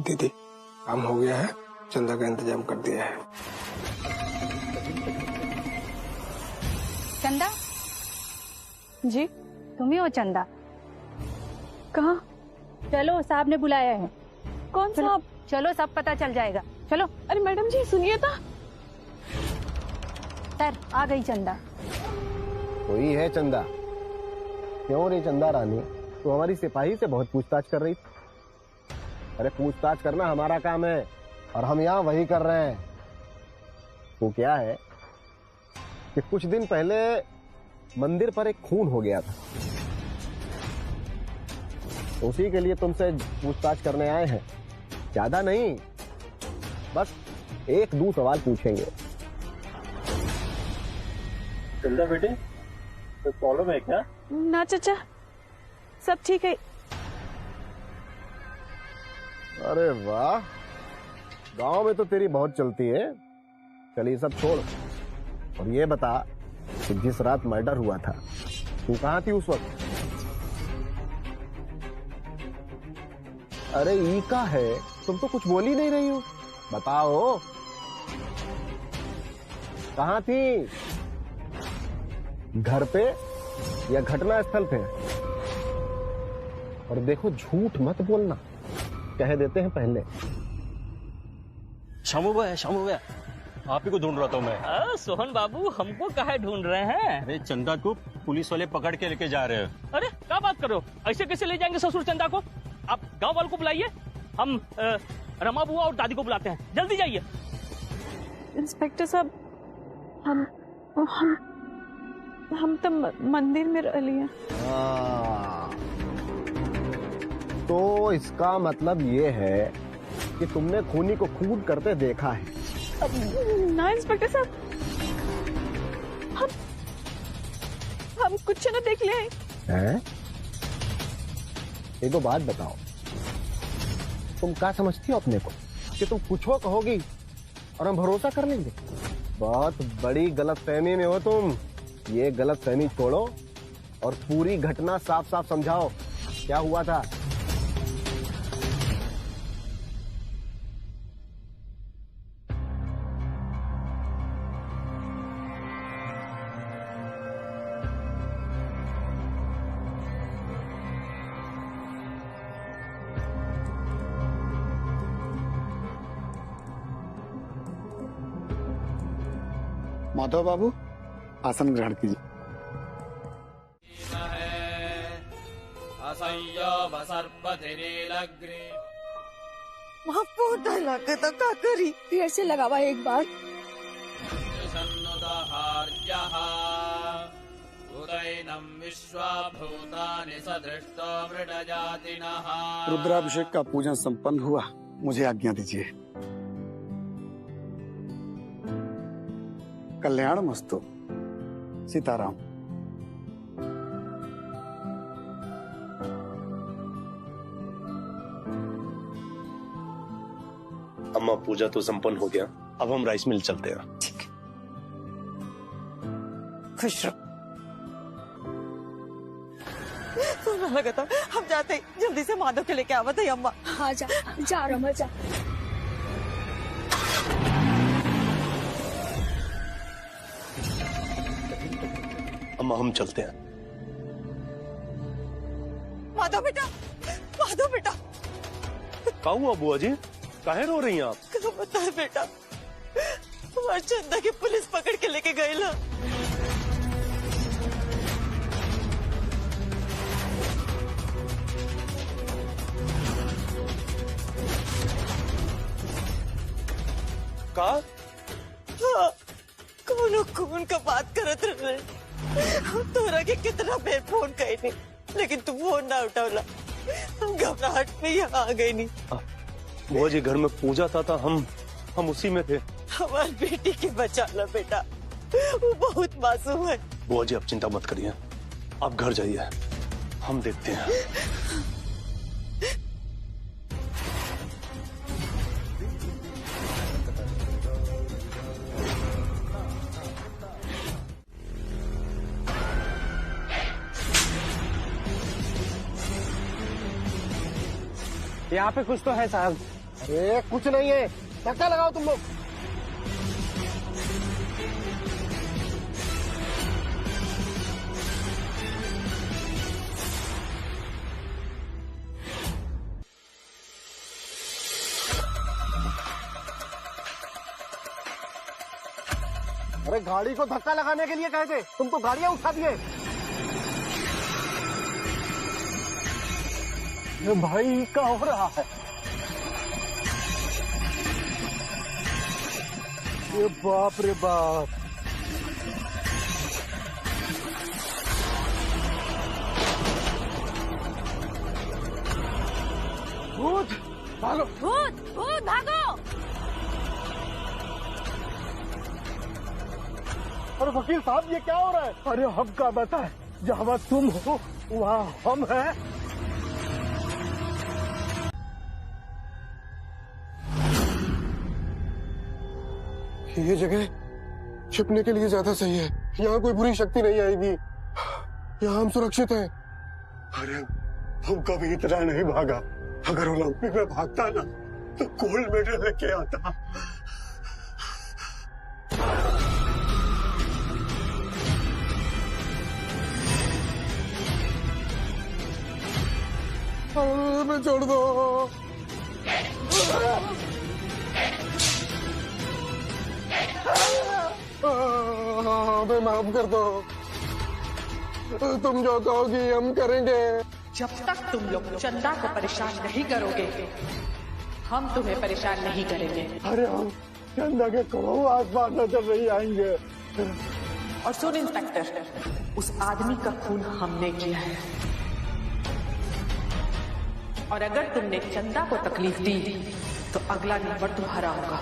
दीदी काम हो गया है, चंदा का इंतजाम कर दिया है। चंदा जी तुम ही हो चंदा? कहाँ? चलो साहब ने बुलाया है। कौन साहब? चलो सब पता चल जाएगा, चलो। अरे मैडम जी सुनिए तो। सर आ गई चंदा। कोई है चंदा? क्यों रे चंदा रानी, तू हमारी सिपाही से बहुत पूछताछ कर रही थी। अरे पूछताछ करना हमारा काम है और हम यहाँ वही कर रहे हैं। वो क्या है कि कुछ दिन पहले मंदिर पर एक खून हो गया था, तो उसी के लिए तुमसे पूछताछ करने आए हैं। ज्यादा नहीं, बस एक दो सवाल पूछेंगे। चंदा बेटे, कोई प्रॉब्लम है क्या? ना चाचा, सब ठीक है। अरे वाह, गांव में तो तेरी बहुत चलती है। चलिए सब छोड़ और ये बता कि जिस रात मर्डर हुआ था तू कहाँ थी उस वक्त? अरे ई का है, तुम तो कुछ बोल ही नहीं रही हो, बताओ कहाँ थी? घर पे या घटना स्थल पे? और देखो झूठ मत बोलना, कह देते हैं पहले। शामू भैया, आप ही को ढूंढ रहा था मैं। सोहन बाबू, हमको काहे ढूंढ रहे हैं? अरे चंदा को पुलिस वाले पकड़ के लेके जा रहे हैं। अरे क्या बात कर रहे हो? ऐसे कैसे ले जाएंगे ससुर चंदा को? आप गांव वालों को बुलाइए, हम रमा बुआ और दादी को बुलाते हैं। जल्दी जाइए। इंस्पेक्टर साहब, हम तो मंदिर में रह लिए। तो इसका मतलब ये है कि तुमने खूनी को खून करते देखा है? ना इंस्पेक्टर साहब, हम कुछ न देख ले हैं? एक दो बात बताओ, तुम क्या समझती हो अपने को कि तुम कुछ हो कहोगी और हम भरोसा कर लेंगे? बहुत बड़ी गलतफहमी में हो तुम। ये गलतफहमी छोड़ो और पूरी घटना साफ साफ समझाओ, क्या हुआ था? माधव बाबू, आसन ग्रहण कीजिए। तो का करी फिर से लगावा एक बार। रुद्राभिषेक का पूजन संपन्न हुआ, मुझे आज्ञा दीजिए। कल्याण मस्तु। सीताराम। अम्मा पूजा तो संपन्न हो गया, अब हम राइस मिल चलते हैं। ठीक, खुश रहो। सोना लगा था, हम जाते जल्दी से माधव के लेके आवत है अम्मा। हाँ जा रमा जा। अम्मा हम चलते हैं। माधव बेटा, माधव बेटा। क्या हुआ बुआ जी, काहे रो रही हैं आप? क्या बता है बेटा, हमारे चंदा की पुलिस पकड़ के लेके गई ना। का? हाँ, कौन का बात करत रहे। हम तोरा के कितना बेर फोन कही नहीं, लेकिन तू फोन ना उठावला। हम घबराहट में यहाँ आ गई नहीं। बुआ जी घर में पूजा था, हम उसी में थे। हमारी बेटी के बचा ला बेटा, वो बहुत मासूम है। बुआ जी आप चिंता मत करिए, आप घर जाइए, हम देखते हैं। यहाँ पे कुछ तो है साहब। अरे कुछ नहीं है, धक्का लगाओ तुम लोग। अरे गाड़ी को धक्का लगाने के लिए कहे थे, तुम तो गाड़ियां उठा दिए। ये भाई क्या हो रहा है? ये बाप रे बाप। भूत भागो, भूत भूत भागो। अरे वकील साहब ये क्या हो रहा है? अरे हम का बता है, जहाँ तुम हो वहाँ हम हैं। ये जगह छिपने के लिए ज्यादा सही है। यहाँ कोई बुरी शक्ति नहीं आएगी। यहाँ हम सुरक्षित हैं। अरे हम कभी इतना नहीं भागा। अगर ओलंपिक में भागता ना तो गोल्ड मेडल लेके आता। हमें छोड़ दो। हमें माफ कर दो। तुम जो कहोगी हम करेंगे। जब तक तुम लोग चंदा को परेशान नहीं करोगे, हम तुम्हें परेशान नहीं करेंगे। अरे हम चंदा के करोड़ों आसपास नजर नहीं आएंगे। और सुन इंस्पेक्टर, उस आदमी का खून हमने किया है, और अगर तुमने चंदा को तकलीफ दी तो अगला नंबर तुम्हारा होगा,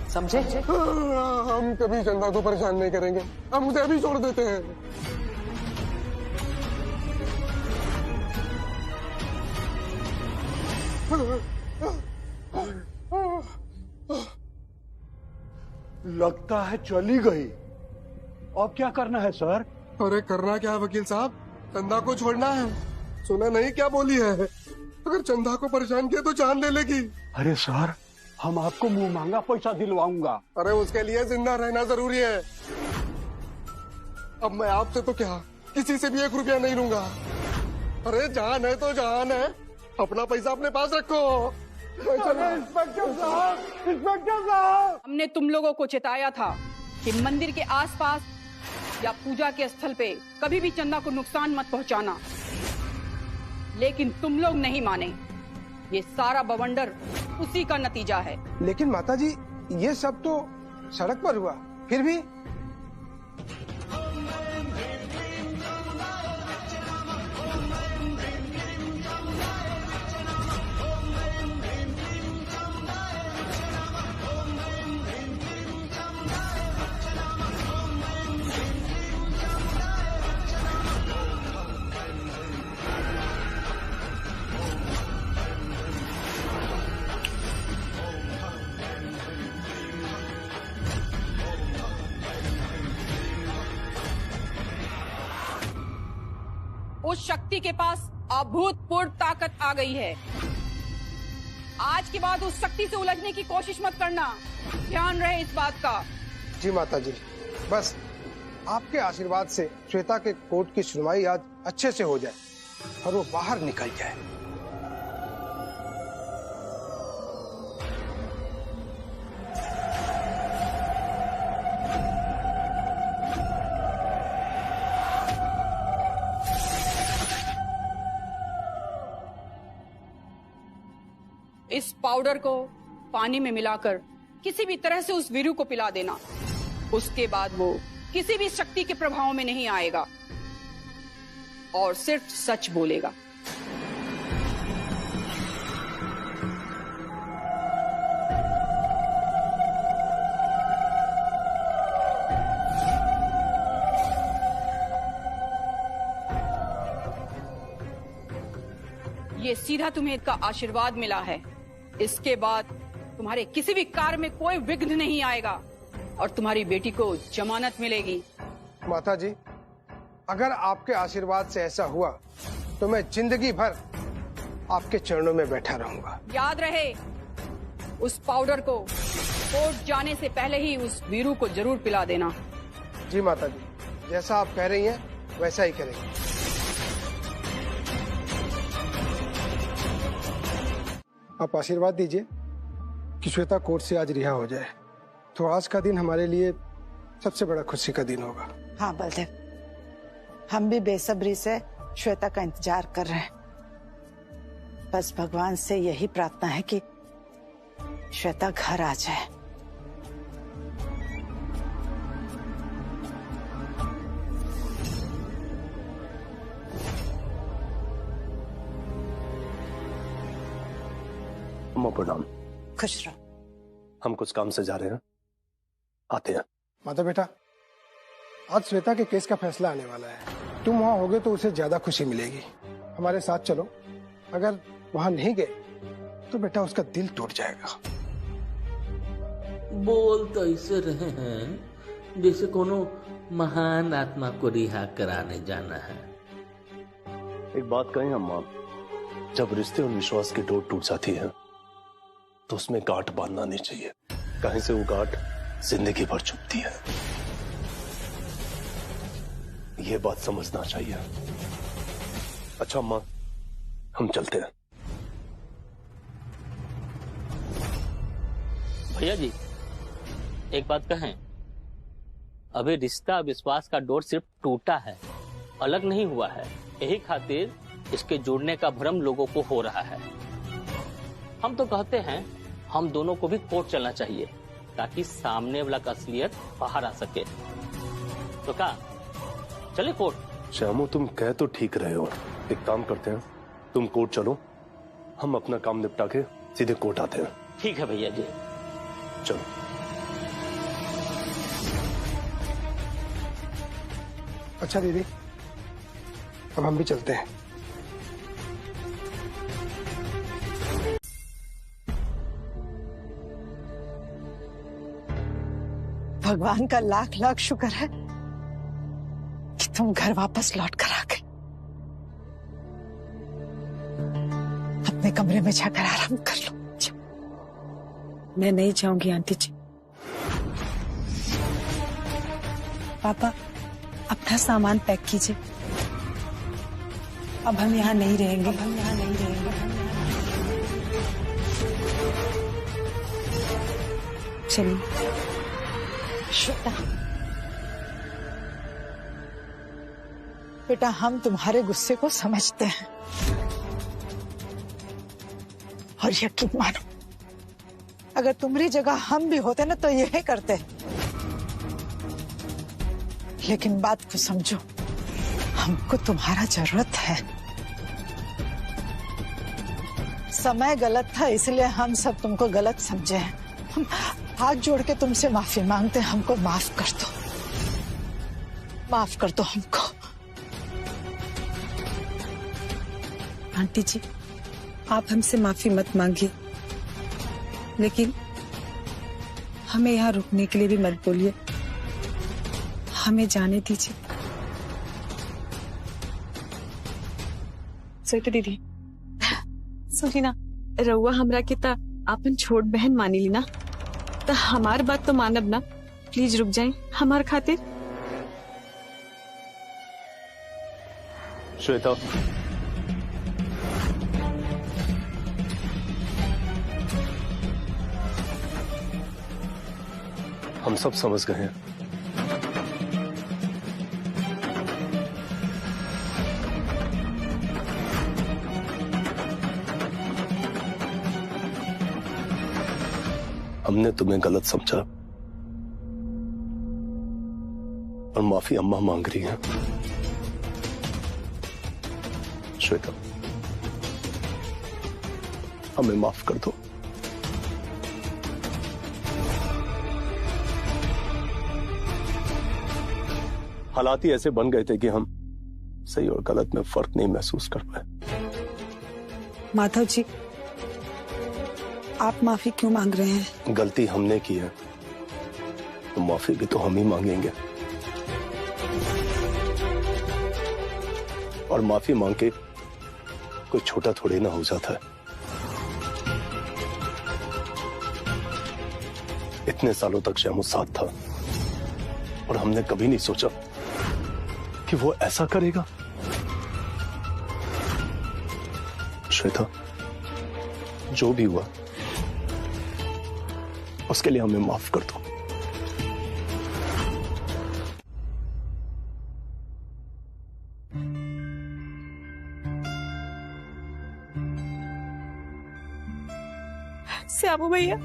समझे? हम कभी चंदा को परेशान नहीं करेंगे। हम उसे अभी छोड़ देते हैं। लगता है चली गई। अब क्या करना है सर? अरे करना क्या है वकील साहब, चंदा को छोड़ना है। सुना नहीं क्या बोली है? अगर चंदा को परेशान किया तो जान ले लेगी। अरे सर, हम आपको मुंह मांगा पैसा दिलवाऊंगा। अरे उसके लिए जिंदा रहना जरूरी है। अब मैं आपसे तो क्या, किसी से भी 1 रुपया नहीं लूंगा। अरे जान है तो जान है, अपना पैसा अपने पास रखो। इंस्पेक्टर साहब, इंस्पेक्टर साहब, हमने तुम लोगों को चेताया था कि मंदिर के आसपास या पूजा के स्थल पे कभी भी चंदा को नुकसान मत पहुंचाना, लेकिन तुम लोग नहीं माने। ये सारा बवंडर उसी का नतीजा है। लेकिन माताजी, ये सब तो सड़क पर हुआ, फिर भी उस शक्ति के पास अभूतपूर्व ताकत आ गई है। आज के बाद उस शक्ति से उलझने की कोशिश मत करना, ध्यान रहे इस बात का। जी माताजी, बस आपके आशीर्वाद से श्वेता के कोर्ट की सुनवाई आज अच्छे से हो जाए और वो बाहर निकल जाए। इस पाउडर को पानी में मिलाकर किसी भी तरह से उस वीरू को पिला देना। उसके बाद वो किसी भी शक्ति के प्रभाव में नहीं आएगा और सिर्फ सच बोलेगा। ये सीधा तुम्हें इसका आशीर्वाद मिला है। इसके बाद तुम्हारे किसी भी कार्य में कोई विघ्न नहीं आएगा और तुम्हारी बेटी को जमानत मिलेगी। माताजी, अगर आपके आशीर्वाद से ऐसा हुआ तो मैं जिंदगी भर आपके चरणों में बैठा रहूंगा। याद रहे, उस पाउडर को कोर्ट जाने से पहले ही उस वीरू को जरूर पिला देना। जी माता जी, जैसा आप कह रही हैं वैसा ही करेंगे। आप आशीर्वाद दीजिए कि श्वेता कोर्ट से आज रिहा हो जाए, तो आज का दिन हमारे लिए सबसे बड़ा खुशी का दिन होगा। हाँ बलदेव, हम भी बेसब्री से श्वेता का इंतजार कर रहे हैं। बस भगवान से यही प्रार्थना है कि श्वेता घर आ जाए। अम्मा प्रणाम। खुश रहो। हम कुछ काम से जा रहे हैं, आते हैं। माता बेटा, आज श्वेता के केस का फैसला आने वाला है। तुम वहाँ होगे तो उसे ज्यादा खुशी मिलेगी। हमारे साथ चलो। अगर वहाँ नहीं गए तो बेटा उसका दिल टूट जाएगा। बोल तो ऐसे रहे हैं जैसे कोनो महान आत्मा को रिहा कराने जाना है। एक बात कहें अम्मा, जब रिश्ते और विश्वास की डोर टूट जाती है तो उसमें गांठ बांधना नहीं चाहिए। कहीं से वो गांठ जिंदगी भर चुभती है, ये बात समझना चाहिए। अच्छा अम्मा, हम चलते हैं। भैया जी, एक बात कहें, अभी रिश्ता विश्वास का डोर सिर्फ टूटा है, अलग नहीं हुआ है। यही खातिर इसके जोड़ने का भ्रम लोगों को हो रहा है। हम तो कहते हैं हम दोनों को भी कोर्ट चलना चाहिए ताकि सामने वाला का असलियत बाहर आ सके। तो क्या चले कोर्ट? श्यामू, तुम कह तो ठीक रहे हो। एक काम करते हैं, तुम कोर्ट चलो, हम अपना काम निपटा के सीधे कोर्ट आते हैं। ठीक है भैया जी, चलो। अच्छा दीदी, अब हम भी चलते हैं। भगवान का लाख लाख शुक्र है कि तुम घर वापस लौट कर आ गए। अपने कमरे में जाकर आराम कर लो। मैं नहीं जाऊंगी आंटी जी। पापा, अपना सामान पैक कीजिए। अब हम यहाँ नहीं रहेंगे। चलिए। श्वेता, बेटा, हम तुम्हारे गुस्से को समझते हैं और यकीन मानो, अगर तुम्हारी जगह हम भी होते ना तो यही करते। लेकिन बात को समझो, हमको तुम्हारा जरूरत है। समय गलत था, इसलिए हम सब तुमको गलत समझे हैं। हम हाथ जोड़ के तुमसे माफी मांगते हैं, हमको माफ कर दो, माफ कर दो हमको। आंटी जी, आप हमसे माफी मत मांगिए, लेकिन हमें यहाँ रुकने के लिए भी मत बोलिए। हमें जाने दीजिए। सही दीदी, सुनी ना, रउआ हमरा के ता आपन छोट बहन मानी ली ना, तो हमार बात तो मानब ना। प्लीज रुक जाए हमार खातिर। श्वेता, हम सब समझ गए हैं। हमने तुम्हें गलत समझा और माफी अम्मा मांग रही है। श्वेता, हमें माफ कर दो। हालात ही ऐसे बन गए थे कि हम सही और गलत में फर्क नहीं महसूस कर पाए। माधव जी, आप माफी क्यों मांग रहे हैं? गलती हमने की है तो माफी भी तो हम ही मांगेंगे, और माफी मांग के कोई छोटा थोड़ी ना हो जाता है। इतने सालों तक श्यामू साथ था और हमने कभी नहीं सोचा कि वो ऐसा करेगा। श्वेता, जो भी हुआ उसके लिए हमें माफ कर दो। श्यामू भैया,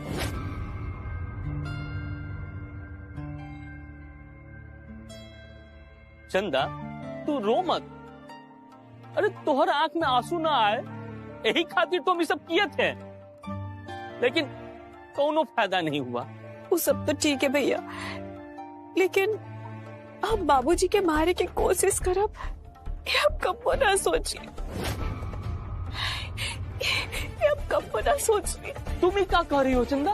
चंदा तू रो मत। अरे तोहर आंख में आंसू ना आए यही खातिर तो हम ये सब किए थे, लेकिन कोनो फायदा नहीं हुआ। वो सब तो ठीक है भैया, लेकिन आप बाबूजी के मारे की कोशिश करब ये आप कब ना सोचिए, ये आप कब ना सोचिए। तुम ही क्या कह रही हो चंदा?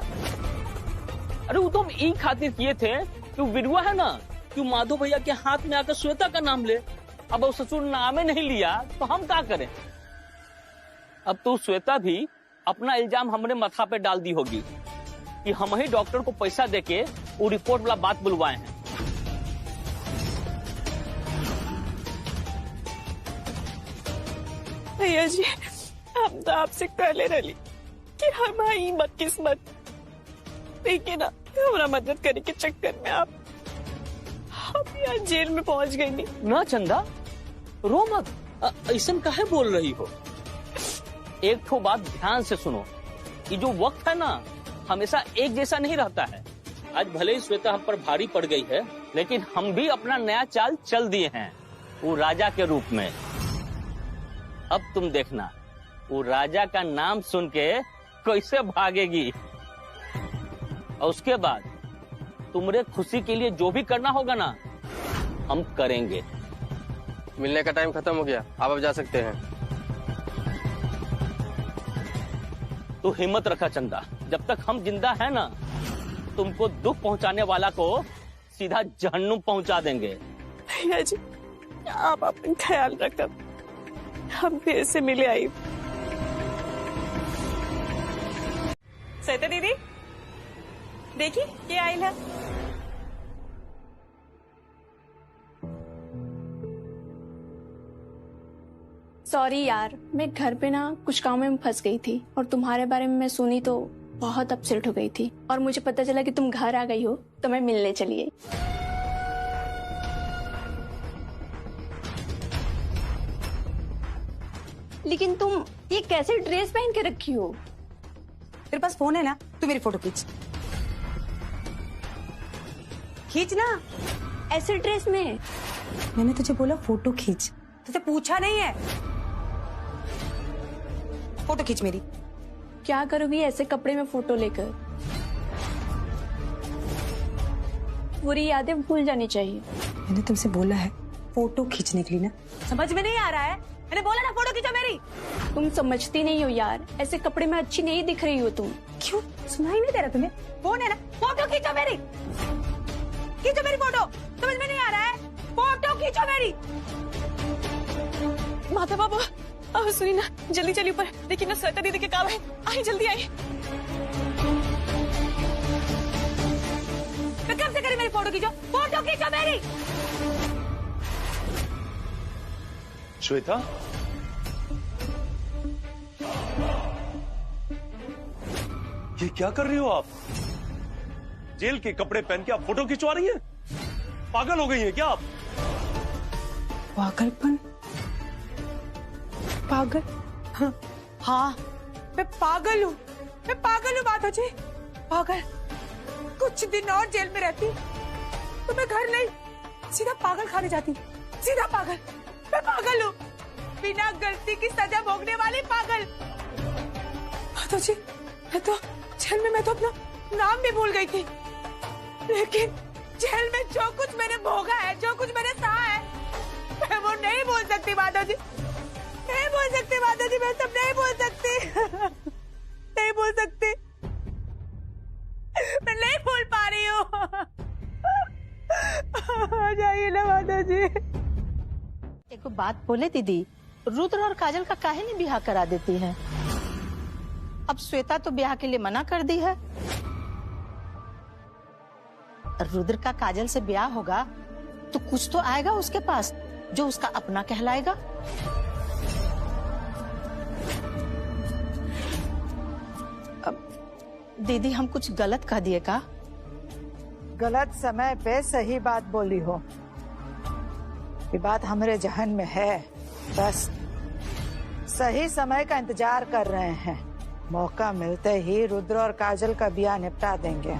अरे वो तो हम ई खातिर किए थे कि विरुआ है ना, कि माधव भैया के हाथ में आकर श्वेता का नाम ले। अब वो ससुर नामे नहीं लिया तो हम क्या करें? अब तो श्वेता भी अपना इल्जाम हमने माथा पे डाल दी होगी कि हम ही डॉक्टर को पैसा देके वो रिपोर्ट वाला बात बुलवाए हैं। भैया जी, हम तो आपसे कहले रही कि हमारी बदकिस्मत, लेकिन हमारा मदद करने के चक्कर में आप यहाँ जेल में पहुंच गई। नहीं ना चंदा, रो मत, ऐसा काहे बोल रही हो? एक ठो बात ध्यान से सुनो, ये जो वक्त है ना हमेशा एक जैसा नहीं रहता है। आज भले ही श्वेता हम पर भारी पड़ गई है, लेकिन हम भी अपना नया चाल चल दिए हैं, वो राजा के रूप में। अब तुम देखना वो राजा का नाम सुन के कैसे भागेगी, और उसके बाद तुम्हारे खुशी के लिए जो भी करना होगा ना हम करेंगे। मिलने का टाइम खत्म हो गया, आप अब जा सकते हैं। तो हिम्मत रखा चंदा, जब तक हम जिंदा है ना तुमको दुख पहुंचाने वाला को सीधा जहन्नुम पहुंचा देंगे। भैया जी, आप अपना ख्याल रखब, हम फिर से मिले आई। सहिता दीदी देखी क्या आयल है। सॉरी यार, मैं घर पे ना कुछ काम में फंस गई थी और तुम्हारे बारे में मैं सुनी तो बहुत अपसेट हो गई थी, और मुझे पता चला कि तुम घर आ गई हो तो मैं मिलने चली आई। लेकिन तुम ये कैसे ड्रेस पहन के रखी हो? तेरे पास फोन है ना, तू मेरी फोटो खींच खींच ना। ऐसे ड्रेस में? मैंने तुझे बोला फोटो खींच, तुझे पूछा नहीं है। फोटो खींच मेरी। क्या करोगी ऐसे कपड़े में फोटो लेकर? बुरी यादें भूल जानी चाहिए। मैंने तुमसे बोला है फोटो खींचने के लिए ना, समझ में नहीं आ रहा है? मैंने बोला ना फोटो खींचो मेरी। तुम समझती नहीं हो यार, ऐसे कपड़े में अच्छी नहीं दिख रही हो तुम। क्यों सुनाई नहीं दे रहा तुम्हें? फोन है ना, फोटो खींचो मेरी, खींचो मेरी फोटो। समझ में नहीं आ रहा है? फोटो खींचो मेरी। माता बाबू सुनी ना, जल्दी चली ऊपर, देखिए ना श्वेता दीदी के काम है। आई जल्दी आई। मैं कब से करी मेरी फोटो खींचो, फोटो खींचो मेरी। श्वेता, ये क्या कर रही हो आप? जेल के कपड़े पहन के आप फोटो खिंचवा रही हैं? पागल हो गई हैं क्या आप? पागलपन? पागल? हाँ, मैं पागल हूँ, मैं पागल हूँ बात जी, पागल। कुछ दिन और जेल में रहती तो मैं घर नहीं सीधा पागल खाने जाती, सीधा पागल। मैं पागल हूँ, बिना गलती की सजा भोगने वाली पागल। तो जी, मैं तो अपना नाम भी भूल गई थी, लेकिन जेल में जो कुछ मैंने भोगा है, जो कुछ मैंने सहा है, मैं वो नहीं भूल सकती माता जी, नहीं भूल सकती माता जी, मैं सब नहीं भूल सकती, नहीं भूल सकती, मैं नहीं भूल पा रही हूँ। आ जाइए ना माता जी। एक बात बोले दीदी, रुद्र और काजल का काहे नहीं ब्याह करा देती है? अब श्वेता तो ब्याह के लिए मना कर दी है, रुद्र का काजल से ब्याह होगा तो कुछ तो आएगा उसके पास जो उसका अपना कहलाएगा। अब दीदी हम कुछ गलत कह दिए का? गलत समय पे सही बात बोली हो, ये बात हमारे जहन में है। बस सही समय का इंतजार कर रहे हैं, मौका मिलते ही रुद्र और काजल का ब्याह निपटा देंगे।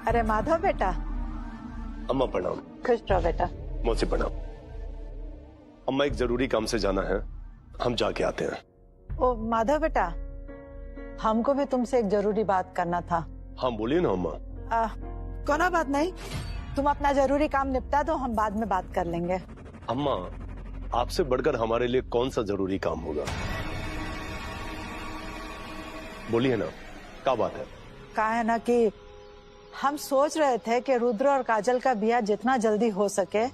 अरे माधव बेटा। अम्मा प्रणाम। खुश रहो बेटा। मौसी प्रणाम। अम्मा एक जरूरी काम से जाना है, हम जाके आते हैं। ओ माधव बेटा, हमको भी तुमसे एक जरूरी बात करना था। हाँ बोलिए ना अम्मा। कोई बात नहीं, तुम अपना जरूरी काम निपटा दो, हम बाद में बात कर लेंगे। अम्मा आपसे बढ़कर हमारे लिए कौन सा जरूरी काम होगा, बोलिए ना, क्या बात है? कहा है ना कि हम सोच रहे थे कि रुद्र और काजल का ब्याह जितना जल्दी हो सके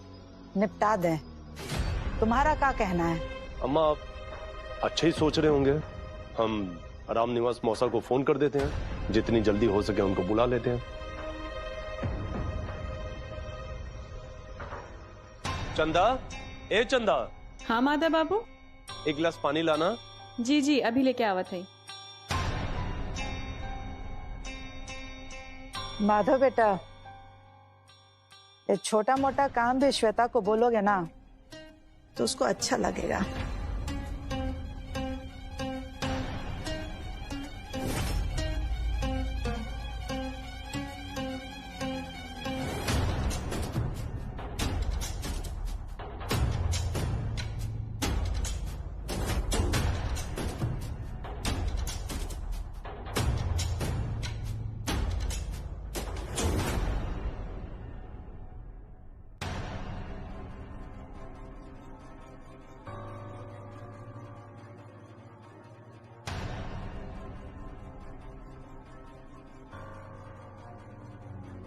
निपटा दें। तुम्हारा क्या कहना है? अम्मा आप अच्छा ही सोच रहे होंगे, हम राम निवास मौसा को फोन कर देते हैं, जितनी जल्दी हो सके उनको बुला लेते हैं। चंदा, ए चंदा। हाँ माधव बाबू। एक गिलास पानी लाना। जी जी अभी लेके आवत है। माधव बेटा, ये छोटा मोटा काम भी श्वेता को बोलोगे ना तो उसको अच्छा लगेगा।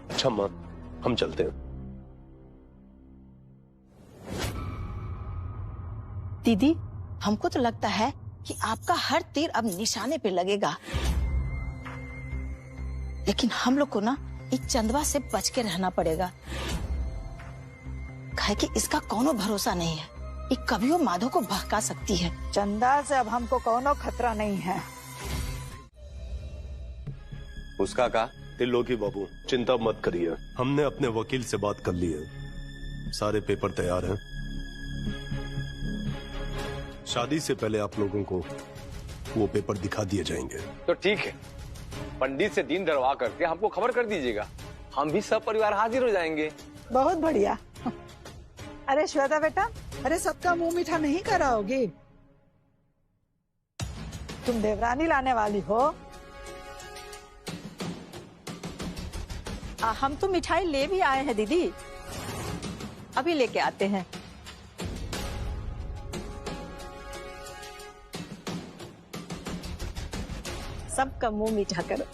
अच्छा माँ, हम चलते हैं। दीदी हमको तो लगता है कि आपका हर तीर अब निशाने पे लगेगा, लेकिन हम लोग को ना इस चंदवा से बच के रहना पड़ेगा, काहे कि इसका कोनो भरोसा नहीं है, ये कभी वो माधव को बहका सकती है। चंदा से अब हमको कोनो खतरा नहीं है। उसका का त्रिलोकी बाबू, चिंता मत करिए, हमने अपने वकील से बात कर ली है, सारे पेपर तैयार हैं। शादी से पहले आप लोगों को वो पेपर दिखा दिए जाएंगे। तो ठीक है, पंडित से दिन दरवा करके हमको खबर कर दीजिएगा, हम भी सब परिवार हाजिर हो जाएंगे। बहुत बढ़िया। अरे श्वेता बेटा, अरे सबका मुंह मीठा नहीं कराओगी? तुम देवरानी लाने वाली हो? हम तो मिठाई ले भी आए हैं दीदी, अभी लेके आते हैं। सबका मुंह मीठा करो।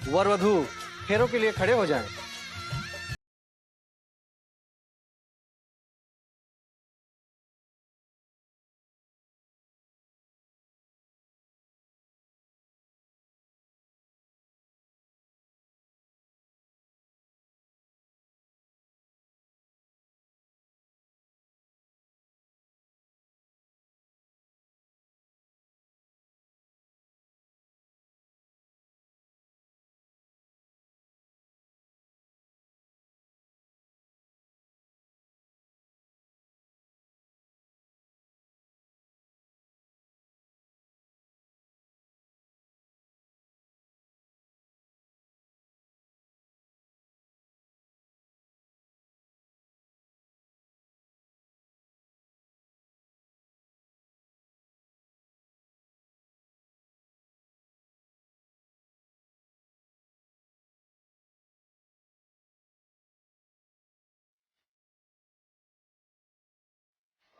वर वधू फेरों के लिए खड़े हो जाएं।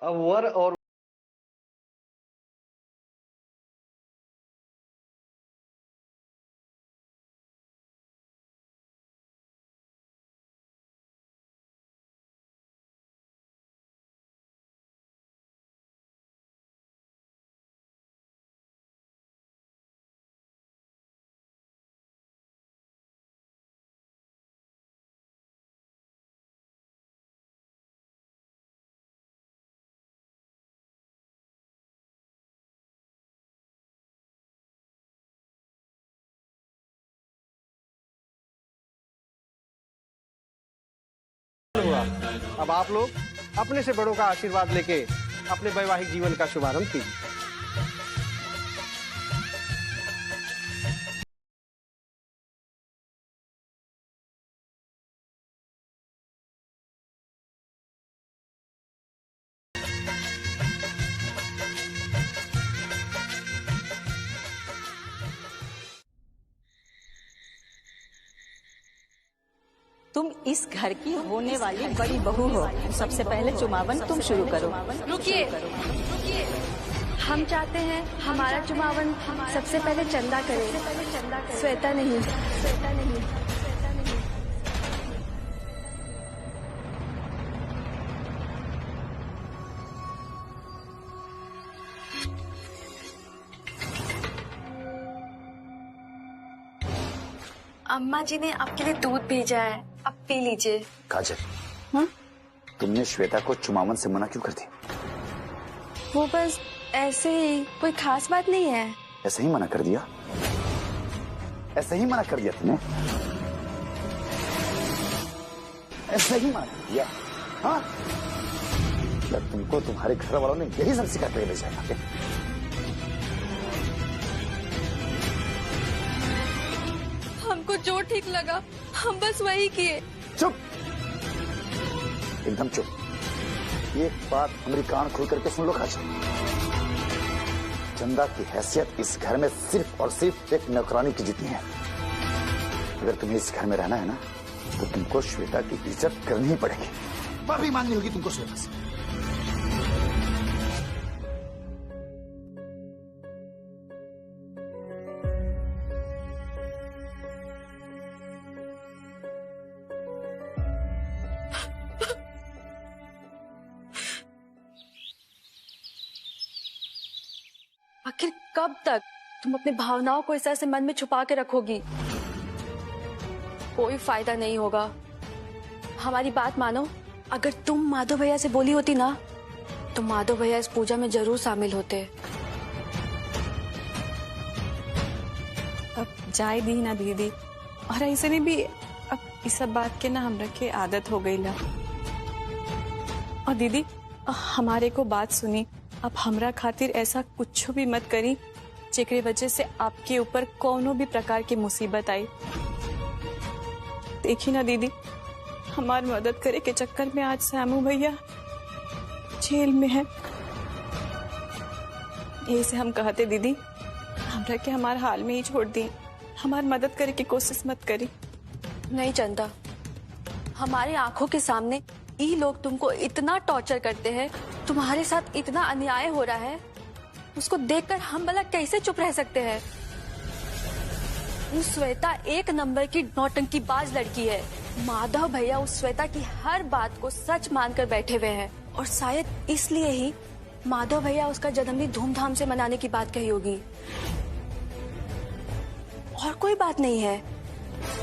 अब वर और हुआ। अब आप लोग अपने से बड़ों का आशीर्वाद लेके अपने वैवाहिक जीवन का शुभारंभ कीजिए। तुम इस घर की होने वाली बड़ी बहू हो, सबसे पहले चुमावन तुम शुरू करो। रुकिए, हम चाहते हैं हमारा चुमावन सबसे पहले चंदा करे, श्वेता नहीं। अम्मा जी ने आपके लिए दूध भेजा है, आप पी लीजिए। काजल, तुमने श्वेता को चुमावन से मना क्यों कर दी? वो बस ऐसे ही, कोई खास बात नहीं है। ऐसे ही मना कर दिया? ऐसे ही मना कर दिया तुमने? ऐसे ही मना कर दिया? हाँ? क्या तुमको तुम्हारे घर वालों ने यही सब सिखा के भेजा है? हमको जो ठीक लगा हम बस वही किए। चुप, एकदम चुप। ये बात हमारी कान खोल करके सुन लो काजल। चंदा की हैसियत इस घर में सिर्फ और सिर्फ एक नौकरानी की जितनी है। अगर तुम्हें इस घर में रहना है ना, तो तुमको श्वेता की इज्जत करनी ही पड़ेगी। माफी मांगनी होगी तुमको श्वेता से। आखिर कब तक तुम अपनी भावनाओं को इस तरह से मन में छुपा के रखोगी? कोई फायदा नहीं होगा। हमारी बात मानो, अगर तुम माधव भैया से बोली होती ना, तो माधव भैया इस पूजा में जरूर शामिल होते। अब जाए दी ना दीदी, और ऐसे नहीं भी अब इस सब बात के ना हमरा के आदत हो गई ला। और दीदी हमारे को बात सुनी, अब हमरा खातिर ऐसा कुछ भी मत करी जेकरे वजह से आपके ऊपर कोनो भी प्रकार की मुसीबत आई। देखी ना दीदी, हमारी मदद करे के चक्कर में आज श्यामू भैया जेल में है। यही से हम कहते दीदी, हमरा के हमारे हाल में ही छोड़ दी, हमारी मदद करे की कोशिश मत करी। नहीं चंदा, हमारे आंखों के सामने ये लोग तुमको इतना टॉर्चर करते हैं, तुम्हारे साथ इतना अन्याय हो रहा है, उसको देखकर हम भला कैसे चुप रह सकते हैं? उस श्वेता एक नंबर की नौटंकीबाज लड़की है। माधव भैया उस श्वेता की हर बात को सच मानकर बैठे हुए हैं, और शायद इसलिए ही माधव भैया उसका जन्मदिन धूमधाम से मनाने की बात कही होगी। और कोई बात नहीं है।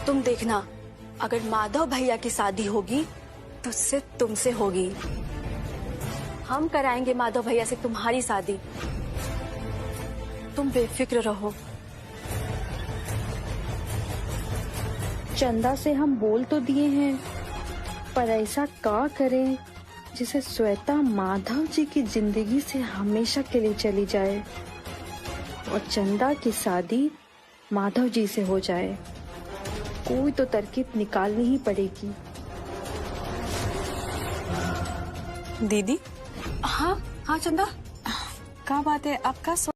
तुम देखना, अगर माधव भैया की शादी होगी तो सिर्फ तुमसे होगी। हम कराएंगे माधव भैया से तुम्हारी शादी, तुम बेफिक्र रहो। चंदा से हम बोल तो दिए हैं, पर ऐसा क्या करें जिसे श्वेता माधव जी की जिंदगी से हमेशा के लिए चली जाए और चंदा की शादी माधव जी से हो जाए। कोई तो तरकीब निकालनी ही पड़ेगी। दीदी। हाँ हाँ चंदा, क्या बात है आपका?